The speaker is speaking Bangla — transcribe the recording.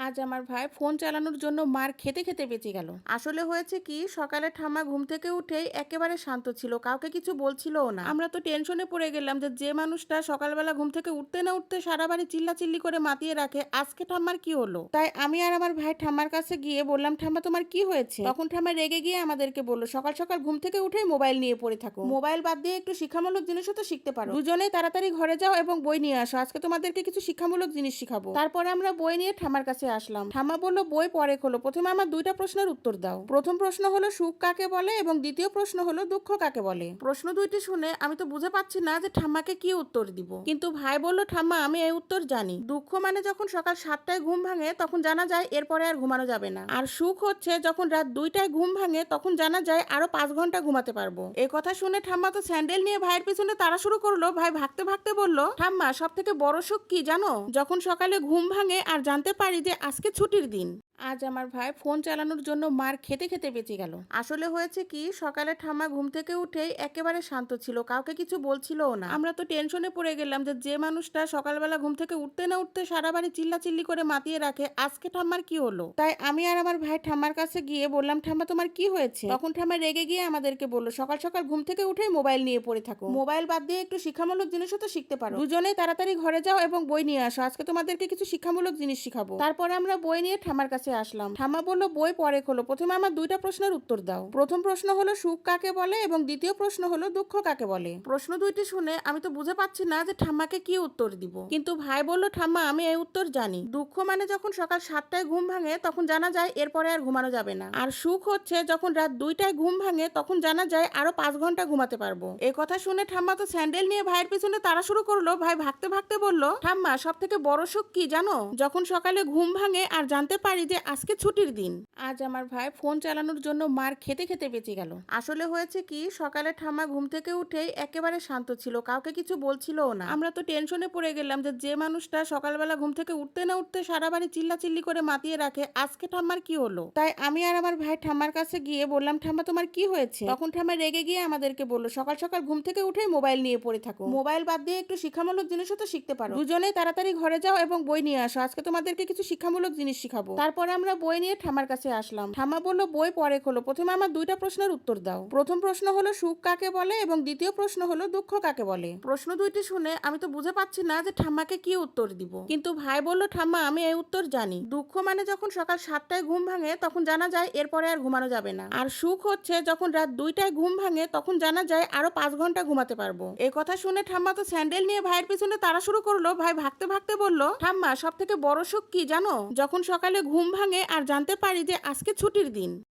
আজ আমার ভাই ফোন চালানোর জন্য মার খেতে খেতে বেঁচে গেল। আসলে হয়েছে কি, সকালে ঠাম্মা ঘুম থেকে উঠেই একেবারে শান্ত ছিল, কাউকে কিছু বলছিলও না। আমরা তো টেনশনে পড়ে গেলাম যে মানুষটা সকালবেলা ঘুম থেকে উঠতে না উঠতে সারা বাড়ি চিল্লাচিল্লি করে মাতিয়ে রাখে, আজকে ঠাম্মার কি হলো। তাই আমি আর আমার ভাই ঠাম্মার কাছে গিয়ে বললাম, ঠাম্মা তোমার কি হয়েছে? তখন ঠাম্মা রেগে গিয়ে আমাদেরকে বললো, সকাল সকাল ঘুম থেকে উঠে মোবাইল নিয়ে পড়ে থাকো, মোবাইল বাদ দিয়ে একটু শিক্ষামূলক জিনিসও তো শিখতে পারো, দুজনেই তাড়াতাড়ি ঘরে যাও এবং বই নিয়ে আসো, আজকে তোমাদেরকে কিছু শিক্ষামূলক জিনিস শিখাবো। তারপরে আমরা বই নিয়ে ঠাম্মার কাছে আসলাম। ঠাম্মা বলল, বই পরে খোলো, প্রথমে আমার দুইটা প্রশ্নের উত্তর দাও। প্রথম প্রশ্ন হলো সুখ কাকে বলে এবং দ্বিতীয় প্রশ্ন হলো দুঃখ কাকে বলে। প্রশ্ন দুইটি শুনে আমি তো বুঝে পাচ্ছি না যে ঠাম্মাকে কি উত্তর দিব, কিন্তু ভাই বলল, ঠাম্মা আমি এই উত্তর জানি। দুঃখ মানে যখন সকাল 7টায় ঘুম ভাঙে তখন জানা যায় এরপরে আর ঘুমানো যাবে না, আর সুখ হচ্ছে যখন রাত 2টায় ঘুম ভাঙে তখন জানা যায় আরো 5 ঘন্টা ঘুমাতে পারবো। এই কথা শুনে ঠাম্মা তো স্যান্ডেল নিয়ে ভাইয়ের পিছনে তাড়া শুরু করলো। ভাই ভাগতে ভাগতে বলল, ঠাম্মা সব থেকে বড় সুখ কি জানো? যখন সকালে ঘুম ভাঙে আর জানতে পারি যে আজকে ছুটির দিন। আজ আমার ভাই ফোন চালানোর জন্য মার খেতে খেতে বেঁচে গেল। আসলে হয়েছে কি, সকালে ঠাম্মা ঘুম থেকে উঠেই একেবারে শান্ত ছিল, কাউকে কিছু বলছিলও না। আমরা তো টেনশনে পড়ে গেলাম যে মানুষটা সকালবেলা ঘুম থেকে উঠতে না উঠতে সারা বাড়ি চিল্লাচিল্লি করে মাতিয়ে রাখে, আজকে ঠাম্মার কি হলো। তাই আমি আর আমার ভাই ঠাম্মার কাছে গিয়ে বললাম, ঠাম্মা তোমার কি হয়েছে? তখন ঠাম্মা রেগে গিয়ে আমাদেরকে বললো, সকাল সকাল ঘুম থেকে উঠেই মোবাইল নিয়ে পড়ে থাকো, মোবাইল বাদ দিয়ে একটু শিক্ষামূলক জিনিসও তো শিখতে পারো, দুজনেই তাড়াতাড়ি ঘরে যাও এবং বই নিয়ে আসো, আজকে তোমাদেরকে কিছু শিক্ষামূলক জিনিস শিখাবো। তারপরে আমরা বই নিয়ে ঠাম্মার কাছে আসলাম। ঠাম্মা বলল, বই পরে খোলো, প্রথমে আমার দুইটা প্রশ্নের উত্তর দাও। প্রথম প্রশ্ন হলো সুখ কাকে বলে এবং দ্বিতীয় প্রশ্ন হলো দুঃখ কাকে বলে। প্রশ্ন দুইটি শুনে আমি তো বুঝে পাচ্ছি না যে ঠাম্মাকে কি উত্তর দিব, কিন্তু ভাই বলল, ঠাম্মা আমি এই উত্তর জানি। দুঃখ মানে যখন সকাল 7টায় ঘুম ভাঙে তখন জানা যায় এরপরে আর ঘুমানো যাবে না, আর সুখ হচ্ছে যখন রাত 2টায় ঘুম ভাঙে তখন জানা যায় আরো 5 ঘন্টা ঘুমাতে পারবো। এই কথা শুনে ঠাম্মা তো স্যান্ডেল নিয়ে ভাইয়ের পিছনে তাড়া শুরু করলো। ভাই ভাগতে ভাগতে বলল, ঠাম্মা সব থেকে বড় সুখ কি জানো? যখন সকালে ঘুম ভাঙে আর জানতে পারি যে আজকে ছুটির দিন। আজ আমার ভাই ফোন চালানোর জন্য মার খেতে খেতে বেঁচে গেল। আসলে হয়েছে কি, সকালে ঠাম্মা ঘুম থেকে উঠেই একেবারে শান্ত ছিল, কাউকে কিছু বলছিলও না। আমরা তো টেনশনে পড়ে গেলাম যে মানুষটা সকালবেলা ঘুম থেকে উঠতে না উঠতে সারা বাড়ি চিল্লাচিল্লি করে মাতিয়ে রাখে, আজকে ঠাম্মার কি হলো। তাই আমি আর আমার ভাই ঠাম্মার কাছে গিয়ে বললাম, ঠাম্মা তোমার কি হয়েছে? তখন ঠাম্মা রেগে গিয়ে আমাদেরকে বললো, সকাল সকাল ঘুম থেকে উঠেই মোবাইল নিয়ে পড়ে থাকো, মোবাইল বাদ দিয়ে একটু শিক্ষামূলক জিনিসও তো শিখতে পারো, দুজনেই তাড়াতাড়ি ঘরে যাও এবং বই নিয়ে আসো, আজকে তোমাদেরকে কিছু শিক্ষামূলক জিনিস শিখাবো। তারপরে আমরা বই নিয়ে ঠাম্মার কাছে আসলাম। ঠাম্মা বলল, বই পরে খোলো, প্রথমে আমার দুইটা প্রশ্নের উত্তর দাও। প্রথম প্রশ্ন হলো সুখ কাকে বলে এবং দ্বিতীয় প্রশ্ন হলো দুঃখ কাকে বলে। প্রশ্ন দুইটি শুনে আমি তো বুঝে পাচ্ছি না যে ঠাম্মাকে কি উত্তর দিব, কিন্তু ভাই বলল, ঠাম্মা আমি এই উত্তর জানি। দুঃখ মানে যখন সকাল 7টায় ঘুম ভাঙে তখন জানা যায় এরপরে আর ঘুমানো যাবে না, আর সুখ হচ্ছে যখন রাত 2টায় ঘুম ভাঙে তখন জানা যায় আরো 5 ঘন্টা ঘুমাতে পারবো। এই কথা শুনে ঠাম্মা তো স্যান্ডেল নিয়ে ভাইয়ের পিছনে তাড়া শুরু করলো। ভাই ভাগতে ভাগতে বলল, ঠাম্মা সব থেকে বড় সুখ কি জানো? যখন সকালে ঘুম ভাঙে আর জানতে পারি যে আজকে ছুটির দিন।